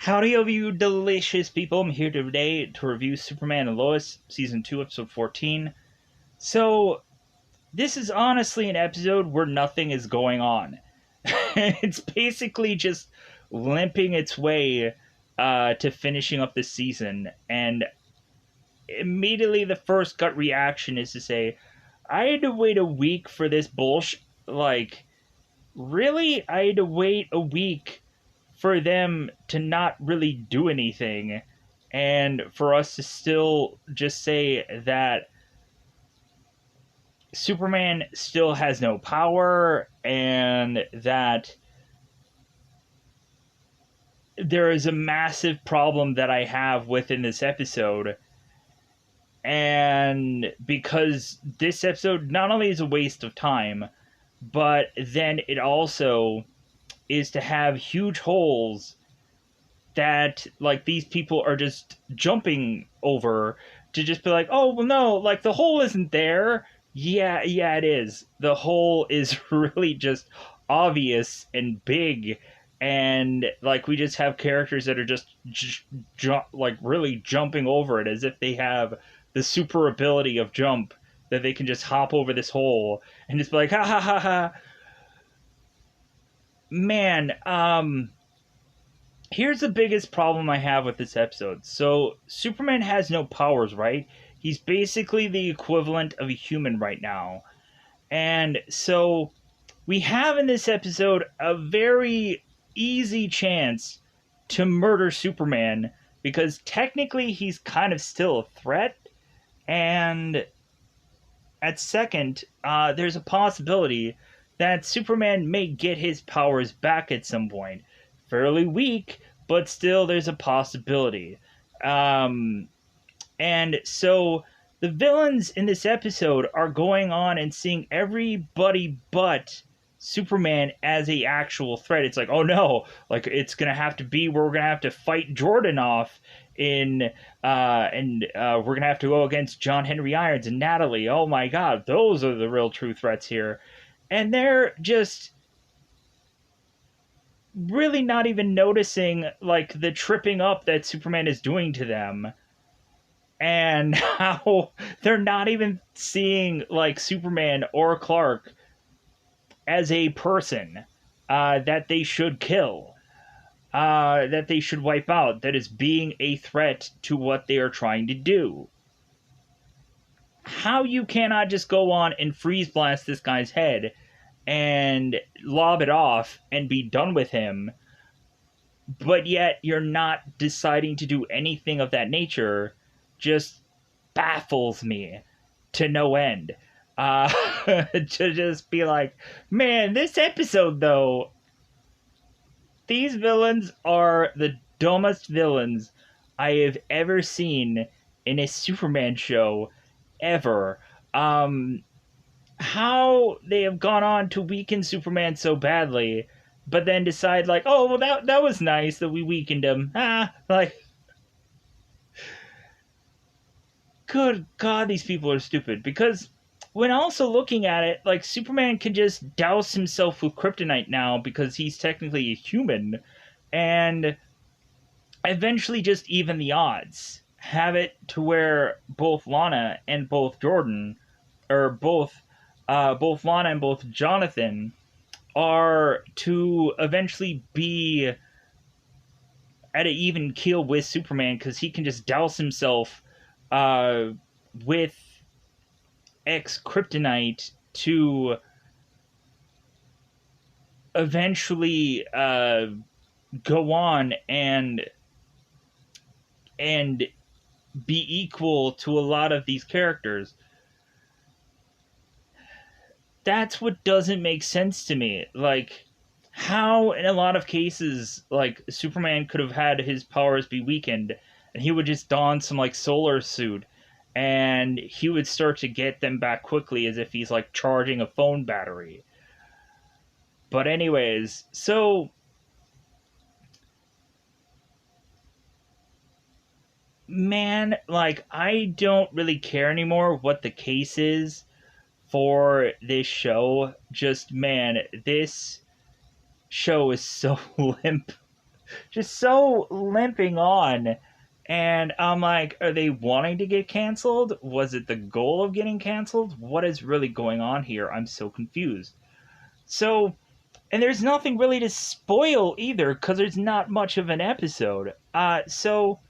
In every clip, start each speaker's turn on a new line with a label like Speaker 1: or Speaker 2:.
Speaker 1: Howdy, of you delicious people. I'm here today to review Superman and Lois, Season 2, Episode 14. So, this is honestly an episode where nothing is going on. It's basically just limping its way to finishing up the season, and immediately the first gut reaction is to say, I had to wait a week for this bullshit. Like, really? I had to wait a week for them to not really do anything and for us to still just say that Superman still has no power and that there is a massive problem that I have within this episode. And because this episode not only is a waste of time, but then it also is to have huge holes that like these people are just jumping over to just be like, oh well, no, like the hole isn't there. Yeah, it is. The hole is really just obvious and big, and like we just have characters that are just like really jumping over it as if they have the super ability of jump, that they can just hop over this hole and just be like, ha ha ha ha. Man, here's the biggest problem I have with this episode. So, Superman has no powers, right? He's basically the equivalent of a human right now. And so, we have in this episode a very easy chance to murder Superman because technically he's kind of still a threat. And at second, there's a possibility that Superman may get his powers back at some point. Fairly weak, but still there's a possibility. And so the villains in this episode are going on and seeing everybody but Superman as a actual threat. It's like, oh no, like it's gonna have to be where we're gonna have to fight Jordan off and we're gonna have to go against John Henry Irons and Natalie. Oh my god, those are the real true threats here. And they're just really not even noticing like the tripping up that Superman is doing to them, and how they're not even seeing like Superman or Clark as a person that they should kill, that they should wipe out, that is being a threat to what they are trying to do. How you cannot just go on and freeze blast this guy's head and lob it off and be done with him, but yet you're not deciding to do anything of that nature, just baffles me to no end. To just be like, man, this episode though, these villains are the dumbest villains I have ever seen in a Superman show ever. How they have gone on to weaken Superman so badly, but then decide like, oh well, that was nice that we weakened him. Like, good God, these people are stupid. Because when also looking at it, like Superman can just douse himself with kryptonite now because he's technically a human, and eventually just even the odds. Have it to where both Lana and both Jordan, or both Lana and both Jonathan, are to eventually be at an even keel with Superman because he can just douse himself with X kryptonite to eventually go on and be equal to a lot of these characters. That's what doesn't make sense to me. Like, how in a lot of cases, like, Superman could have had his powers be weakened, and he would just don some, like, solar suit, and he would start to get them back quickly as if he's, like, charging a phone battery. But anyways, so man, like, I don't really care anymore what the case is for this show. Just, man, this show is so limp. just so limping on. And I'm like, are they wanting to get canceled? Was it the goal of getting canceled? What is really going on here? I'm so confused. So, and there's nothing really to spoil either because there's not much of an episode. So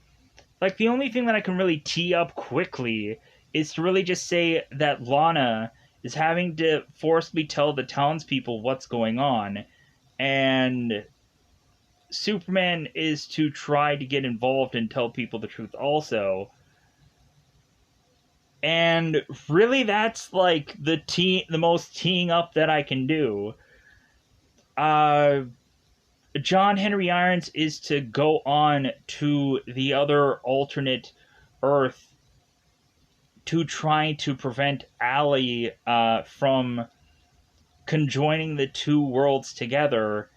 Speaker 1: like the only thing that I can really tee up quickly is to really just say that Lana is having to forcibly tell the townspeople what's going on, and Superman is to try to get involved and tell people the truth also. And really that's like the most teeing up that I can do. Uh John Henry Irons is to go on to the other alternate Earth to try to prevent Allie from conjoining the two worlds together.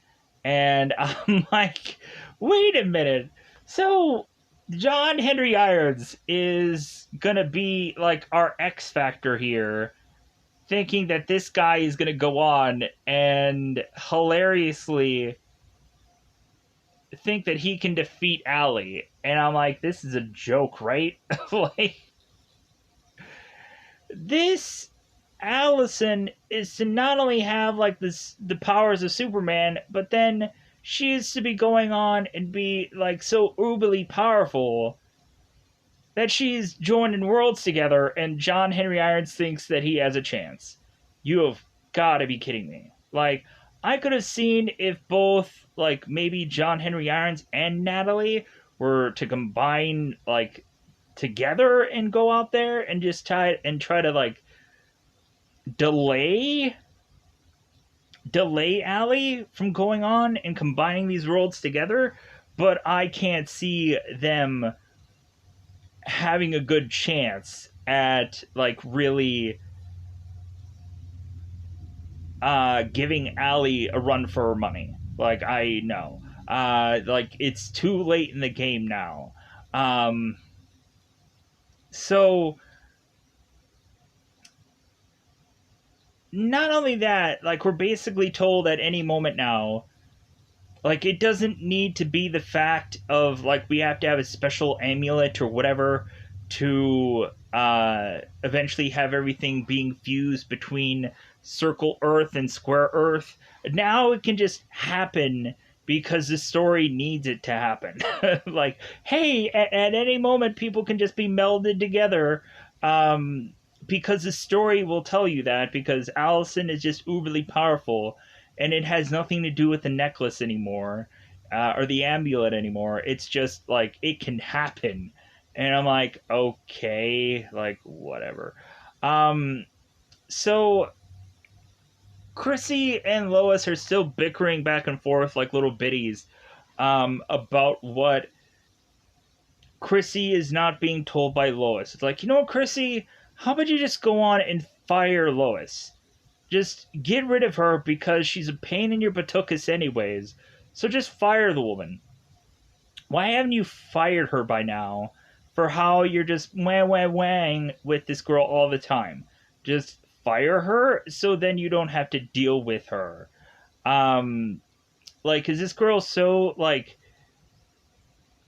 Speaker 1: And I'm like, wait a minute. So John Henry Irons is gonna be like our X Factor here, thinking that this guy is gonna go on and hilariously think that he can defeat Allie. And I'm like, this is a joke, right? Like, this Allison is to not only have like the powers of Superman, but then she is to be going on and be like so uberly powerful that she's joining worlds together, and John Henry Irons thinks that he has a chance. You have got to be kidding me. Like, I could have seen if both, like, maybe John Henry Irons and Natalie were to combine, like, together and go out there and just try to, like, delay Allie from going on and combining these worlds together, but I can't see them having a good chance at like really giving Allie a run for her money. Like I know. Like it's too late in the game now. Um so not only that, like we're basically told at any moment now, like it doesn't need to be the fact of like we have to have a special amulet or whatever to eventually have everything being fused between circle earth and square earth. Now it can just happen because the story needs it to happen. Like hey, at any moment people can just be melded together, because the story will tell you that, because Allison is just uberly powerful, and it has nothing to do with the necklace anymore, or the amulet anymore. It's just like it can happen, and I'm like, okay, like whatever. Um, so Chrissy and Lois are still bickering back and forth like little biddies, about what Chrissy is not being told by Lois. It's like, you know what, Chrissy, how about you just go on and fire Lois? Just get rid of her because she's a pain in your batuckus anyways. So just fire the woman. Why haven't you fired her by now for how you're just wang with this girl all the time? Just fire her so then you don't have to deal with her. Um, like, is this girl so, like,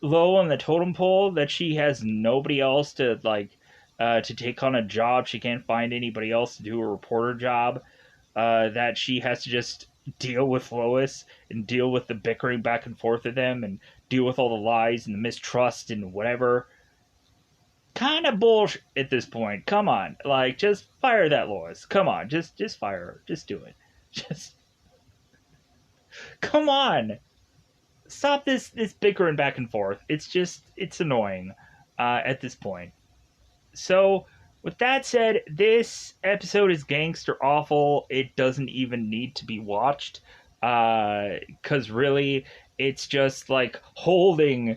Speaker 1: low on the totem pole that she has nobody else to, like, to take on a job? She can't find anybody else to do a reporter job, that she has to just deal with Lois and deal with the bickering back and forth of them and deal with all the lies and the mistrust and whatever. Kind of bullshit at this point. Come on, like just fire that Lois. Come on, just fire her. Just do it. Just come on. Stop this bickering back and forth. It's annoying at this point. So, with that said, this episode is gangster awful. It doesn't even need to be watched. Because really, it's just like holding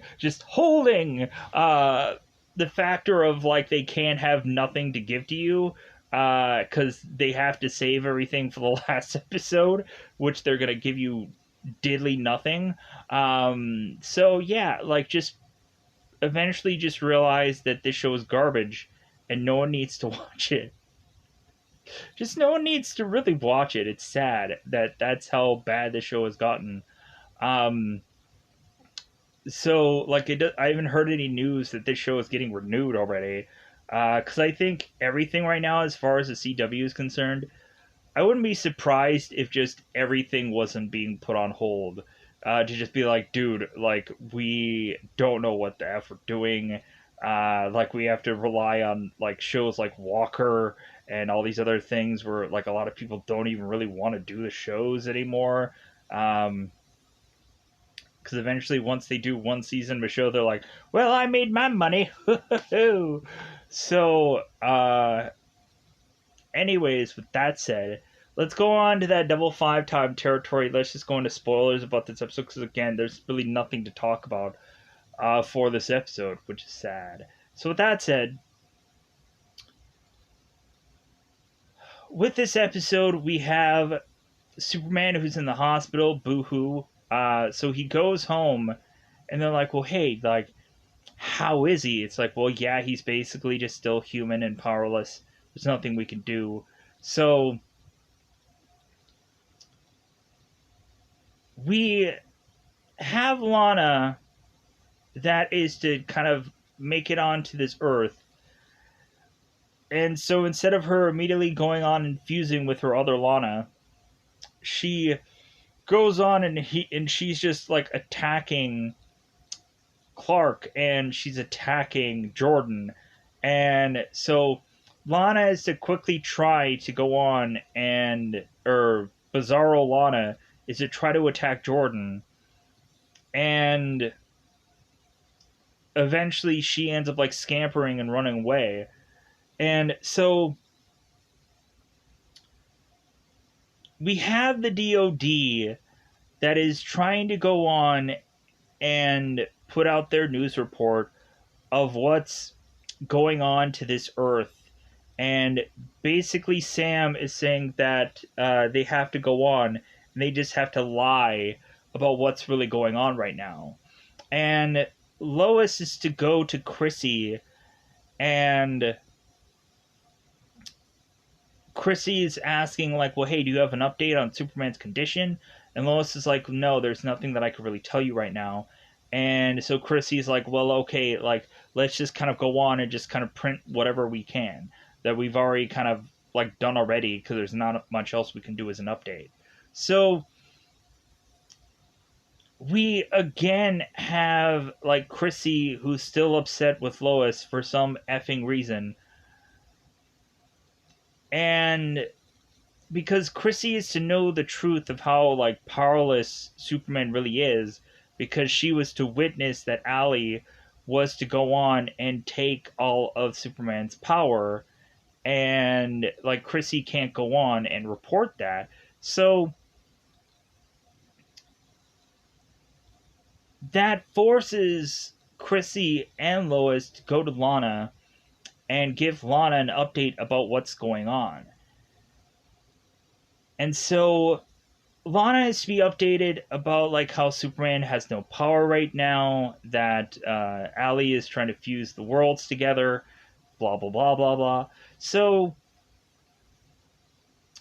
Speaker 1: the factor of like they can't have nothing to give to you. Because they have to save everything for the last episode, which they're going to give you diddly nothing. So, yeah, like just eventually just realize that this show is garbage and no one needs to watch it. Just no one needs to really watch it. It's sad that that's how bad the show has gotten. Um, So like I haven't heard any news that this show is getting renewed already. Because I think everything right now, as far as the CW is concerned, I wouldn't be surprised if just everything wasn't being put on hold. To just be like, dude, like we don't know what the F we're doing. Like we have to rely on like shows like Walker and all these other things where like a lot of people don't even really want to do the shows anymore. Because eventually, once they do one season of a show, they're like, well, I made my money. So, anyways, with that said, let's go on to that double five time territory. Let's just go into spoilers about this episode because, again, there's really nothing to talk about for this episode, which is sad. So, with that said, with this episode, we have Superman who's in the hospital, boo hoo. So he goes home, and they're like, well, hey, like, how is he? It's like, well, yeah, he's basically just still human and powerless. There's nothing we can do. So we have Lana that is to kind of make it onto this Earth. And so instead of her immediately going on and fusing with her other Lana, she goes on and she's just like attacking Clark and she's attacking Jordan. And so Lana is to quickly try to go on or Bizarro Lana is to try to attack Jordan. And eventually she ends up like scampering and running away. And so we have the DOD that is trying to go on and put out their news report of what's going on to this Earth. And basically, Sam is saying that they have to go on and they just have to lie about what's really going on right now. And Lois is to go to Chrissy, and Chrissy is asking, like, well, hey, do you have an update on Superman's condition? And Lois is like, no, there's nothing that I can really tell you right now. And so Chrissy's like, well, okay, like, let's just kind of go on and just kind of print whatever we can that we've already kind of, like, done already because there's not much else we can do as an update. So we again have, like, Chrissy who's still upset with Lois for some effing reason. And because Chrissy is to know the truth of how like powerless Superman really is, because she was to witness that Allie was to go on and take all of Superman's power, and like Chrissy can't go on and report that. So that forces Chrissy and Lois to go to Lana and give Lana an update about what's going on. And so Lana is to be updated about like how Superman has no power right now, that Allie is trying to fuse the worlds together, blah blah blah blah blah. So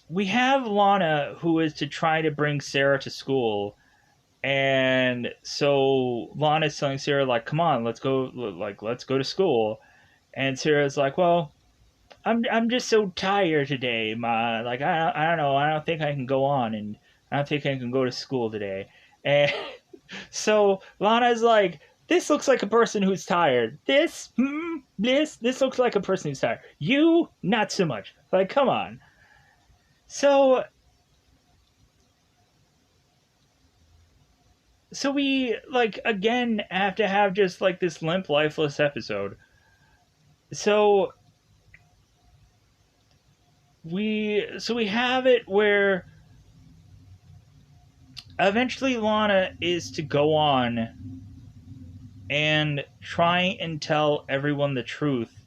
Speaker 1: we have Lana who is to try to bring Sarah to school, and so Lana's telling Sarah like, "Come on, let's go to school," and Sarah's like, "Well, I'm just so tired today, Ma. Like I don't know. I don't think I can go on, and I don't think I can go to school today." And so Lana's like, "This looks like a person who's tired. This looks like a person who's tired. You, not so much. Like, come on." So we like again have to have just like this limp, lifeless episode. So we have it where eventually Lana is to go on and try and tell everyone the truth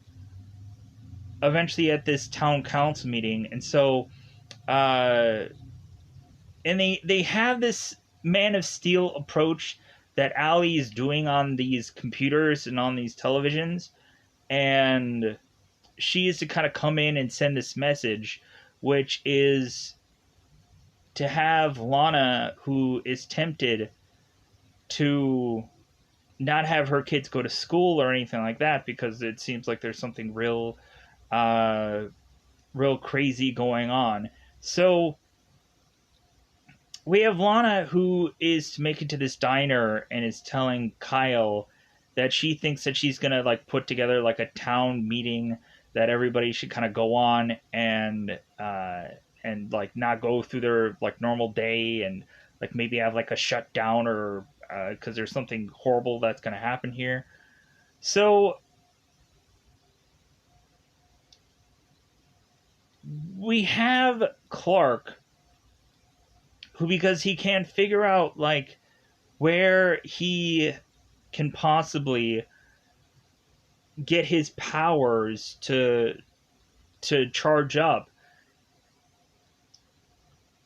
Speaker 1: eventually at this town council meeting. And so and they have this Man of Steel approach that Allie is doing on these computers and on these televisions, and she is to kind of come in and send this message, which is to have Lana, who is tempted to not have her kids go to school or anything like that, because it seems like there's something uh, real crazy going on. So we have Lana, who is to make it to this diner and is telling Kyle that she thinks that she's gonna like put together like a town meeting that everybody should kind of go on and like not go through their like normal day, and like maybe have like a shutdown, or because there's something horrible that's gonna happen here. So we have Clark, who, because he can't figure out like where he can possibly get his powers to charge up.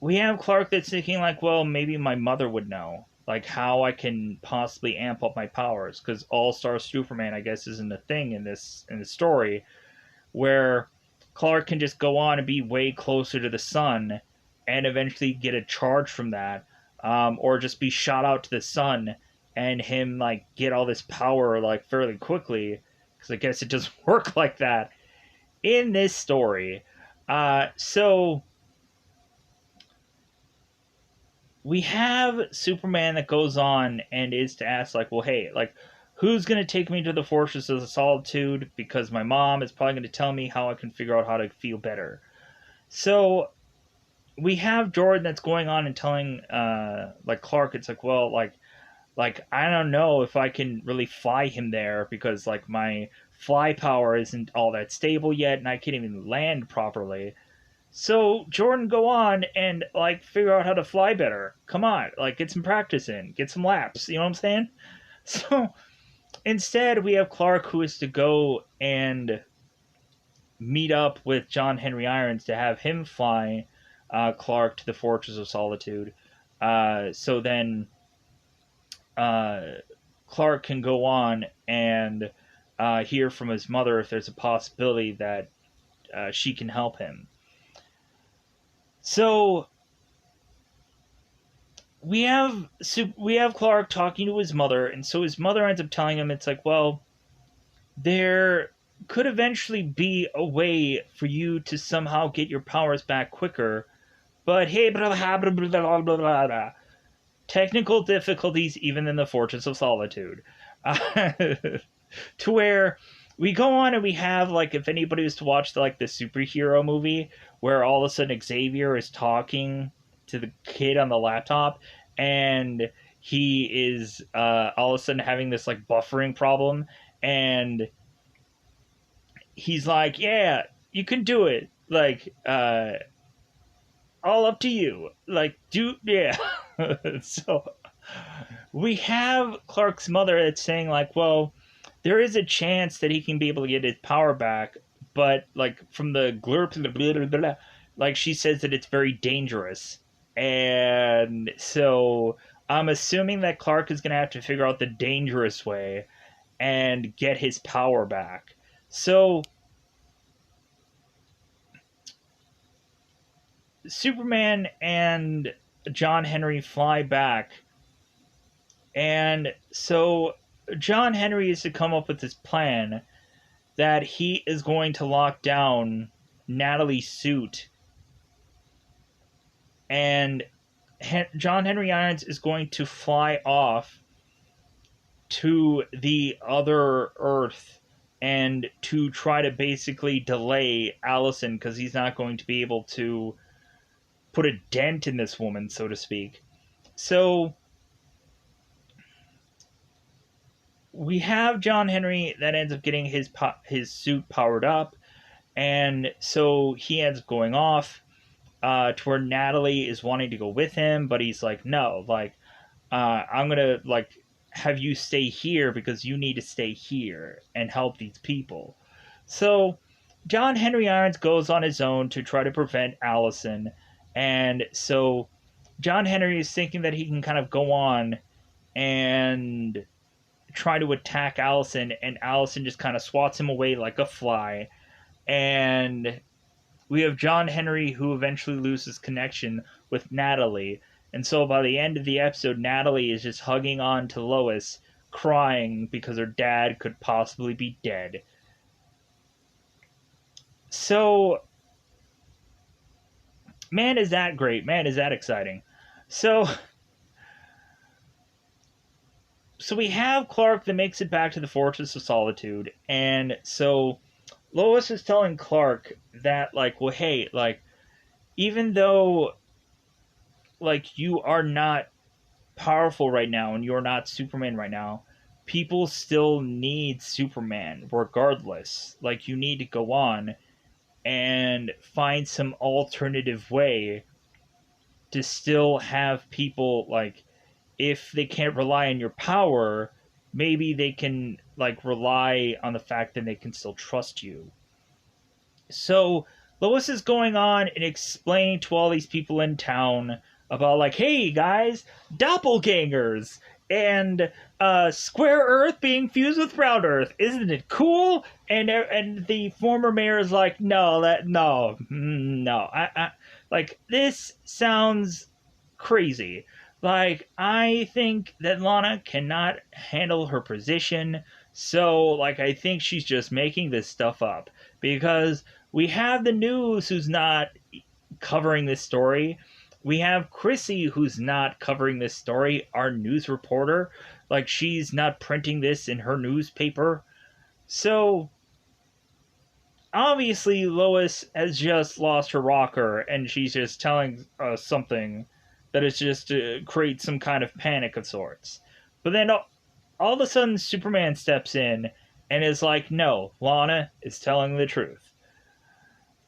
Speaker 1: We have Clark that's thinking like, well, maybe my mother would know like how I can possibly amp up my powers, because All Star Superman, I guess, isn't a thing in the story, where Clark can just go on and be way closer to the sun and eventually get a charge from that, or just be shot out to the sun and him like get all this power like fairly quickly, because I guess it doesn't work like that in this story. So we have Superman that goes on and is to ask like, well, hey, like, who's gonna take me to the Fortress of the Solitude, because my mom is probably gonna tell me how I can figure out how to feel better. So we have Jordan that's going on and telling like Clark, it's like, well, like I don't know if I can really fly him there, because like my fly power isn't all that stable yet and I can't even land properly. So Jordan, go on and like figure out how to fly better. Come on, like get some practice in, get some laps. You know what I'm saying? So instead, we have Clark, who is to go and meet up with John Henry Irons to have him fly Clark to the Fortress of Solitude. So then uh, Clark can go on and hear from his mother if there's a possibility that she can help him. So we have Clark talking to his mother, and so his mother ends up telling him, it's like, well, there could eventually be a way for you to somehow get your powers back quicker, but hey, blah, blah, blah, blah, blah, blah, blah. Technical difficulties even in the Fortress of Solitude. To where we go on and we have, like, if anybody was to watch the superhero movie where all of a sudden Xavier is talking to the kid on the laptop, and he is all of a sudden having this like buffering problem, and he's like, yeah, you can do it, like all up to you, like, do, yeah. So we have Clark's mother that's saying like, well, there is a chance that he can be able to get his power back, but like from the glurp, blah, blah, blah, blah, like she says that it's very dangerous, and so I'm assuming that Clark is going to have to figure out the dangerous way and get his power back. So Superman and John Henry fly back, and so John Henry is to come up with this plan that he is going to lock down Natalie's suit, and John Henry Irons is going to fly off to the other Earth and to try to basically delay Allison, because he's not going to be able to put a dent in this woman, so to speak. So we have John Henry that ends up getting his suit powered up, and so he ends up going off to where Natalie is wanting to go with him, but he's like, no, like, I'm gonna like have you stay here because you need to stay here and help these people. So John Henry Irons goes on his own to try to prevent Allison, and so John Henry is thinking that he can kind of go on and try to attack Allison, and Allison just kind of swats him away like a fly. And we have John Henry, who eventually loses connection with Natalie. And so by the end of the episode, Natalie is just hugging on to Lois crying because her dad could possibly be dead. So, man, is that great. Man, is that exciting. So, so we have Clark that makes it back to the Fortress of Solitude. And so Lois is telling Clark that, like, well, hey, like, even though, like, you are not powerful right now and you're not Superman right now, people still need Superman regardless. Like, you need to go on and find some alternative way to still have people, like, if they can't rely on your power, maybe they can, like, rely on the fact that they can still trust you. So Lois is going on and explaining to all these people in town about, like, hey guys, doppelgangers and square Earth being fused with round Earth. Isn't it cool? And the former mayor is like, no, no. I like, this sounds crazy. Like, I think that Lana cannot handle her position, so, like, I think she's just making this stuff up because we have the news who's not covering this story. We have Chrissy who's not covering this story, our news reporter. Like, she's not printing this in her newspaper. So, obviously, Lois has just lost her rocker and she's just telling us something that is just to create some kind of panic of sorts. But then all of a sudden, Superman steps in and is like, no, Lana is telling the truth.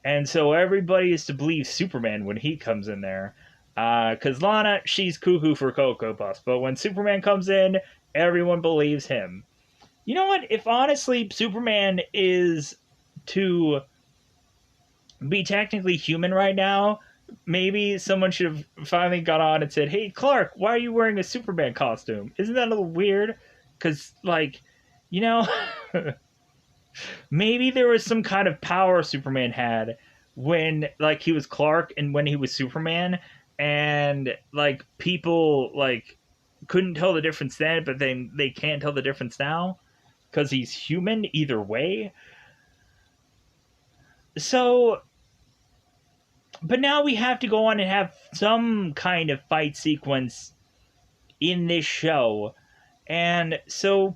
Speaker 1: And so everybody is to believe Superman when he comes in there. Because Lana, she's cuckoo for Cocoa Puffs. But when Superman comes in, everyone believes him. You know what? If honestly Superman is to be technically human right now, maybe someone should have finally got on and said, hey, Clark, why are you wearing a Superman costume? Isn't that a little weird? Because, like, you know... maybe there was some kind of power Superman had when, like, he was Clark and when he was Superman, and, like, people, like, couldn't tell the difference then, but then they can't tell the difference now because he's human either way. So, but now we have to go on and have some kind of fight sequence in this show, and so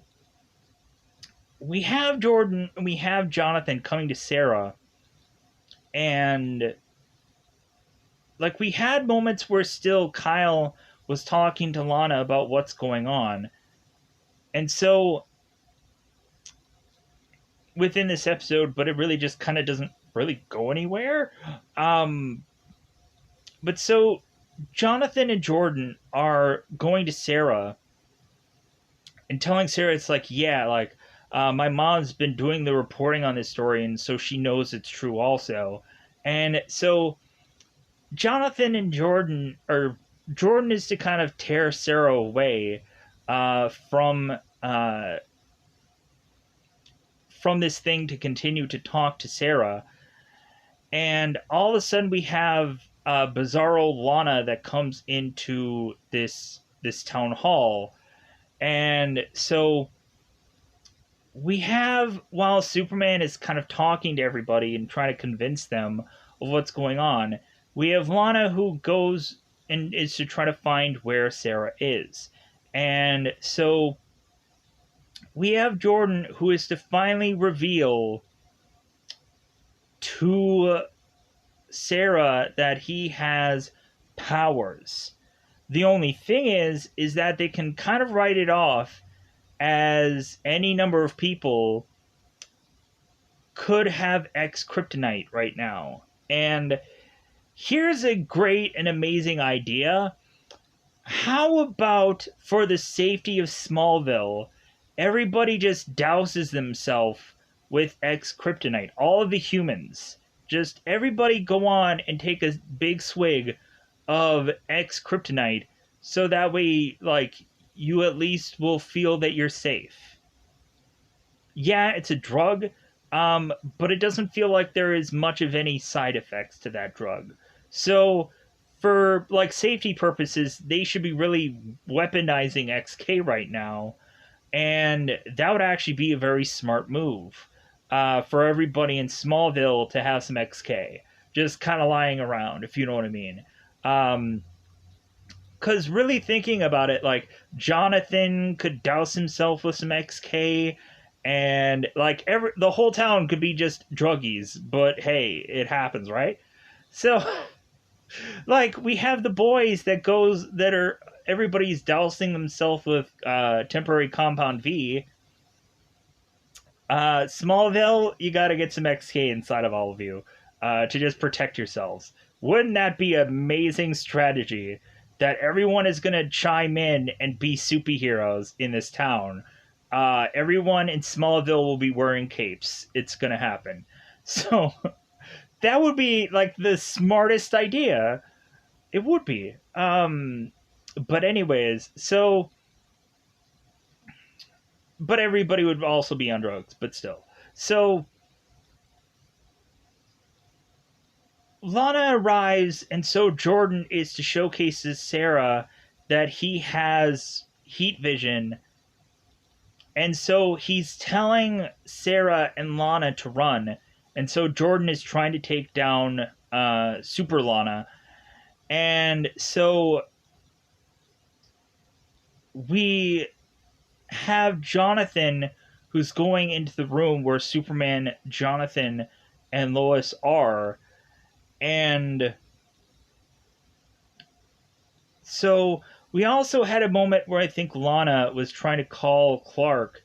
Speaker 1: we have Jordan and we have Jonathan coming to Sarah, and, like, we had moments where still Kyle was talking to Lana about what's going on. And so within this episode, but it really just kind of doesn't really go anywhere. But so Jonathan and Jordan are going to Sarah and telling Sarah, it's like, yeah, like, my mom's been doing the reporting on this story, and so she knows it's true also. And so Jonathan and Jordan, or Jordan is to kind of tear Sarah away from this thing to continue to talk to Sarah. And all of a sudden we have Bizarro Lana that comes into this town hall. And so we have, while Superman is kind of talking to everybody and trying to convince them of what's going on, we have Lana who goes and is to try to find where Sarah is. And so we have Jordan who is to finally reveal to Sarah that he has powers. The only thing is that they can kind of write it off as any number of people could have X-Kryptonite right now. And here's a great and amazing idea. How about, for the safety of Smallville, everybody just douses themselves with X-Kryptonite? All of the humans. Just everybody go on and take a big swig of X-Kryptonite, so that way, like, you at least will feel that you're safe. Yeah, it's a drug, but it doesn't feel like there is much of any side effects to that drug. So, for, like, safety purposes, they should be really weaponizing XK right now. And that would actually be a very smart move for everybody in Smallville to have some XK, just kind of lying around, if you know what I mean. Because really thinking about it, like Jonathan could douse himself with some XK, and like the whole town could be just druggies. But hey, it happens, right? So like we have the boys that are everybody's dousing themselves with temporary compound V. Smallville, you got to get some XK inside of all of you to just protect yourselves. Wouldn't that be an amazing strategy? That everyone is going to chime in and be superheroes in this town. Everyone in Smallville will be wearing capes. It's going to happen. So that would be like the smartest idea. It would be. But anyways, so but everybody would also be on drugs, but still. So Lana arrives, and so Jordan is to showcase to Sarah that he has heat vision, and so he's telling Sarah and Lana to run, and so Jordan is trying to take down Super Lana, and so we have Jonathan who's going into the room where Superman, Jonathan, and Lois are, and so we also had a moment where I think Lana was trying to call Clark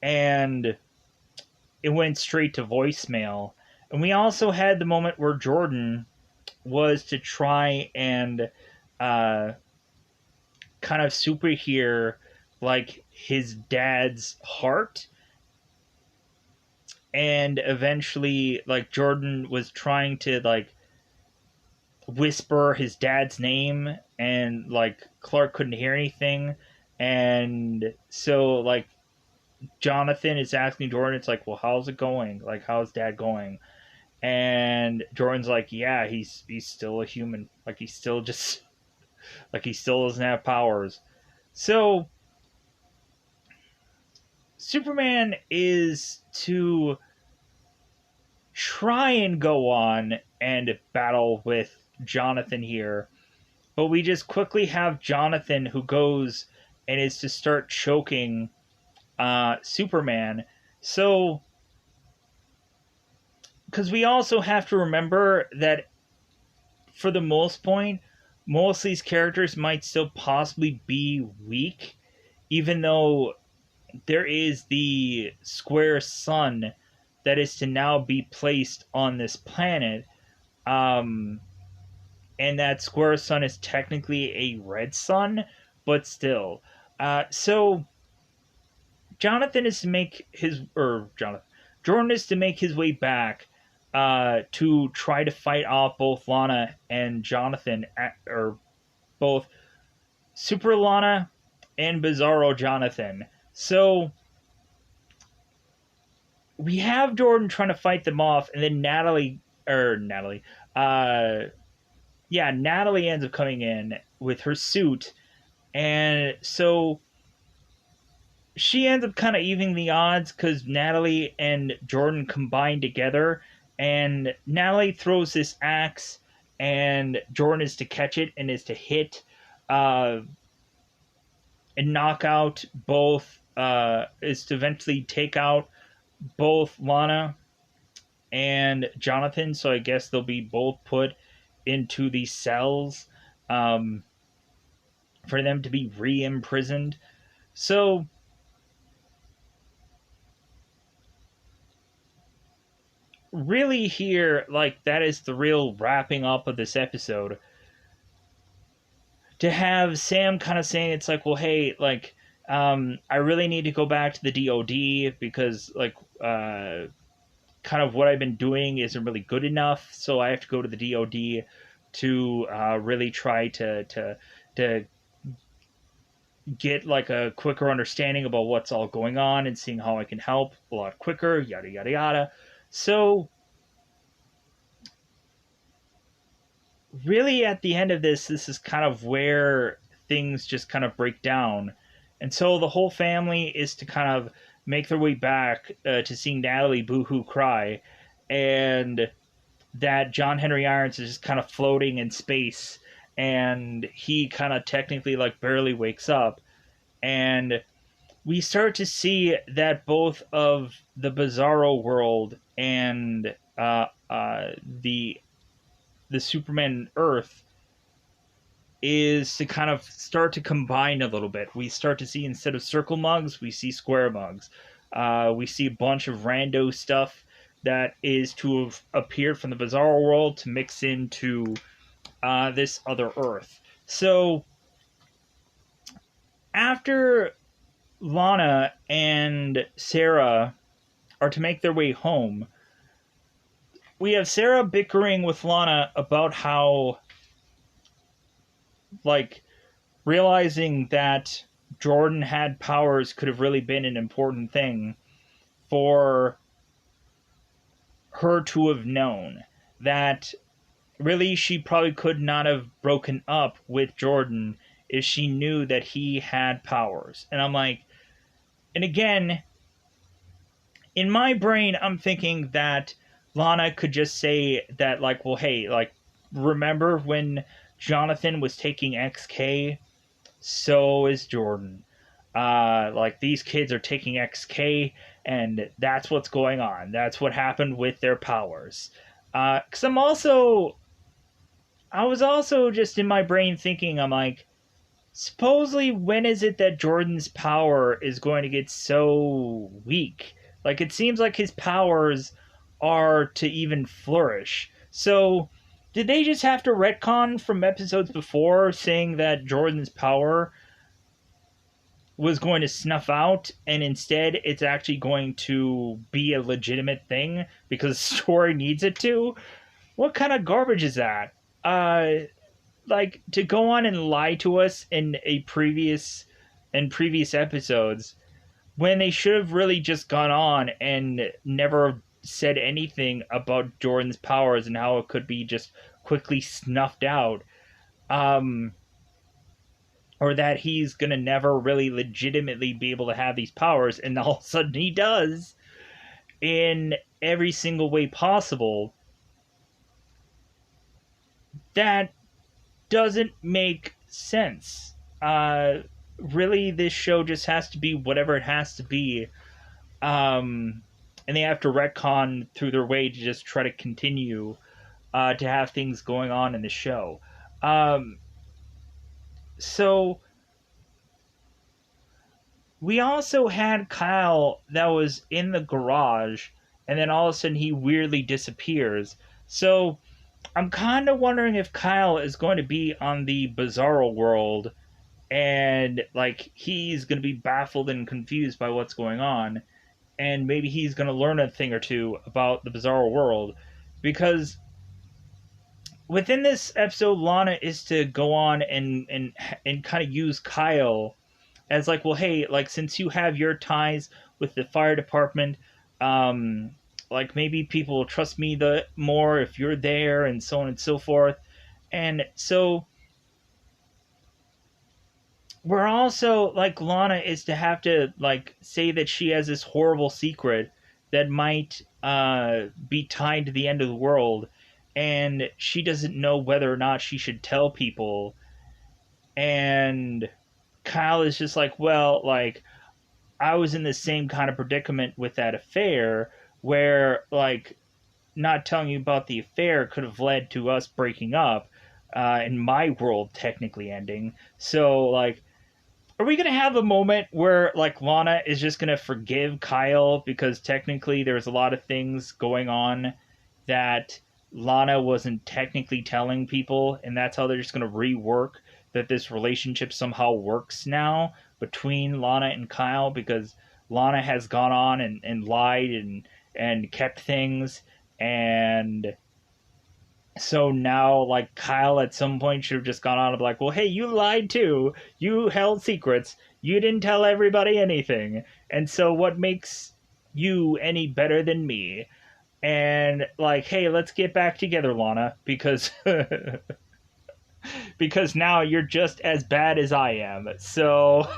Speaker 1: and it went straight to voicemail. And we also had the moment where Jordan was to try and uh, kind of superhear like his dad's heart. And eventually, like, Jordan was trying to like whisper his dad's name, and like Clark couldn't hear anything, and so like Jonathan is asking Jordan, it's like, well, how's it going, like how's dad going, and Jordan's like, yeah, he's still a human, like he's still just like he still doesn't have powers. So Superman is to try and go on and battle with Jonathan here. But we just quickly have Jonathan who goes and is to start choking Superman. So, because we also have to remember that for the most point, most of these characters might still possibly be weak, even though there is the square sun that is to now be placed on this planet. Um, and that square sun is technically a red sun, but still. So Jonathan is to make his or Jonathan Jordan is to make his way back to try to fight off both Lana and Jonathan, or both Super Lana and Bizarro Jonathan. So we have Jordan trying to fight them off, and then Natalie, Natalie ends up coming in with her suit, and so she ends up kind of evening the odds because Natalie and Jordan combine together, and Natalie throws this axe, and Jordan is to catch it and is to hit uh, and knock out both, is to eventually take out both Lana and Jonathan. So I guess they'll be both put into these cells um, for them to be re-imprisoned. So really here, like, that is the real wrapping up of this episode. To have Sam kind of saying, it's like, well, hey, like, I really need to go back to the DOD because, like, kind of what I've been doing isn't really good enough, so I have to go to the DOD to really try to get like a quicker understanding about what's all going on and seeing how I can help a lot quicker, yada yada yada. So really at the end of this is kind of where things just kind of break down. And so the whole family is to kind of make their way back to seeing Natalie boohoo cry, and that John Henry Irons is just kind of floating in space, and he kind of technically like barely wakes up, and we start to see that both of the Bizarro world and the Superman Earth is to kind of start to combine a little bit. We start to see, instead of circle mugs, we see square mugs. We see a bunch of rando stuff that is to have appeared from the Bizarro world to mix into this other Earth. So after Lana and Sarah are to make their way home, we have Sarah bickering with Lana about how, like, realizing that Jordan had powers could have really been an important thing for her to have known. That really she probably could not have broken up with Jordan if she knew that he had powers. And I'm like, and again, in my brain, I'm thinking that Lana could just say that, like, well, hey, like, remember when Jonathan was taking XK? So is Jordan. Like, these kids are taking XK, and that's what's going on. That's what happened with their powers. Because I was also just in my brain thinking, I'm like, supposedly, when is it that Jordan's power is going to get so weak? Like, it seems like his powers are to even flourish. So, did they just have to retcon from episodes before saying that Jordan's power was going to snuff out, and instead it's actually going to be a legitimate thing because the story needs it to? What kind of garbage is that? Like, to go on and lie to us in previous episodes when they should have really just gone on and never said anything about Jordan's powers and how it could be just quickly snuffed out, um or that he's gonna never really legitimately be able to have these powers, and all of a sudden he does in every single way possible. That doesn't make sense. Really, this show just has to be whatever it has to be. And they have to retcon through their way to just try to continue to have things going on in the show. Um, so we also had Kyle that was in the garage, and then all of a sudden he weirdly disappears. So I'm kind of wondering if Kyle is going to be on the Bizarro world, and like he's going to be baffled and confused by what's going on, and maybe he's going to learn a thing or two about the Bizarro world, because within this episode, Lana is to go on and kind of use Kyle as like, well, hey, like, since you have your ties with the fire department, um, like, maybe people will trust me the more if you're there, and so on and so forth. And so we're also, like, Lana is to have to, like, say that she has this horrible secret that might be tied to the end of the world, and she doesn't know whether or not she should tell people. And Kyle is just like, well, like, I was in the same kind of predicament with that affair where, like, not telling you about the affair could have led to us breaking up, in my world technically ending. So, like, are we going to have a moment where, like, Lana is just going to forgive Kyle because technically there's a lot of things going on that Lana wasn't technically telling people, and that's how they're just going to rework that this relationship somehow works now between Lana and Kyle, because Lana has gone on and lied and kept things, and so now, like, Kyle at some point should have just gone on and be like, well, hey, you lied too. You held secrets. You didn't tell everybody anything. And so what makes you any better than me? And, like, hey, let's get back together, Lana, because because now you're just as bad as I am. So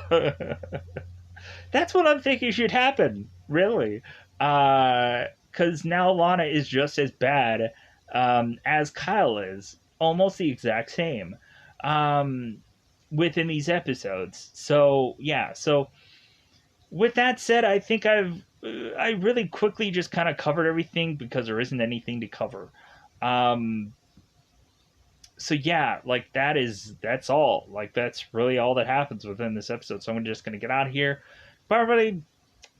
Speaker 1: that's what I'm thinking should happen, really. Because now Lana is just as bad as Kyle is, almost the exact same um, within these episodes. So yeah, so with that said, I think I really quickly just kind of covered everything because there isn't anything to cover. Um, so yeah, like that's all. Like that's really all that happens within this episode. So I'm just gonna get out of here. Bye everybody.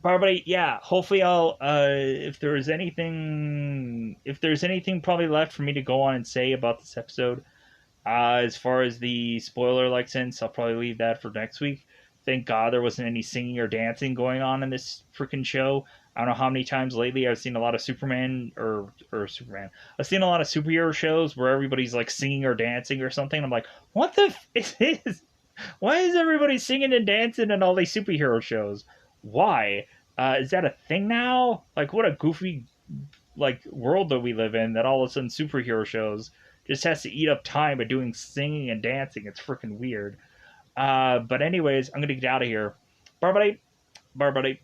Speaker 1: Bye everybody. Yeah, hopefully I'll if there's anything probably left for me to go on and say about this episode, as far as the spoiler like sense, I'll probably leave that for next week. Thank God there wasn't any singing or dancing going on in this freaking show. I don't know how many times lately I've seen a lot of Superman or Superman. I've seen a lot of superhero shows where everybody's like singing or dancing or something. I'm like, what the is this? Why is everybody singing and dancing in all these superhero shows? Why? Is that a thing now? Like, what a goofy like world that we live in that all of a sudden superhero shows just has to eat up time by doing singing and dancing. It's freaking weird. But anyways, I'm gonna get out of here. Bye, buddy. Bye, buddy.